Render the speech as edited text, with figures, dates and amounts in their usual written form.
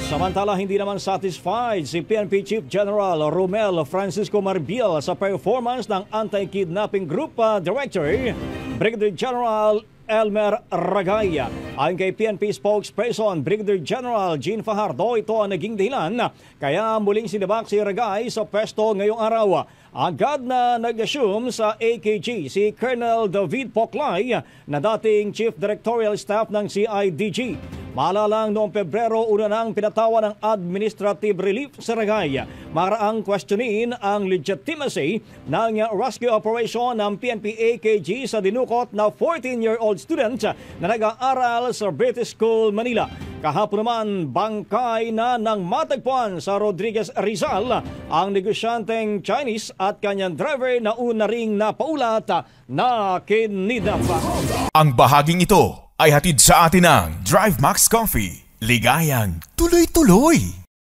Samantala, hindi naman satisfied si PNP Chief General Romel Francisco Marbil sa performance ng Anti-Kidnapping Group Director Brigadier General Elmer Ragaya. Ayon kay PNP spokesperson Brigadier General Jean Fajardo, ito ang naging dahilan kaya muling sinibak si Ragay sa pwesto ngayong araw. Agad na nag-assume sa AKG si Colonel David Poclay na dating Chief Directorial Staff ng CIDG. Maalalang noong Pebrero, una nang pinatawa ng administrative relief sa Ragay. Maraang questionin ang legitimacy ng rescue operation ng PNP AKG sa dinukot na 14-year-old student na nag-aaral sa British School, Manila. Kahapon naman, bangkay na ng matagpuan sa Rodriguez Rizal ang negosyanteng Chinese at kanyang driver na una ring napaulat na kinidnap. Ang bahaging ito ay hatid sa atin ng Drive Max Coffee. Ligayang tuloy-tuloy!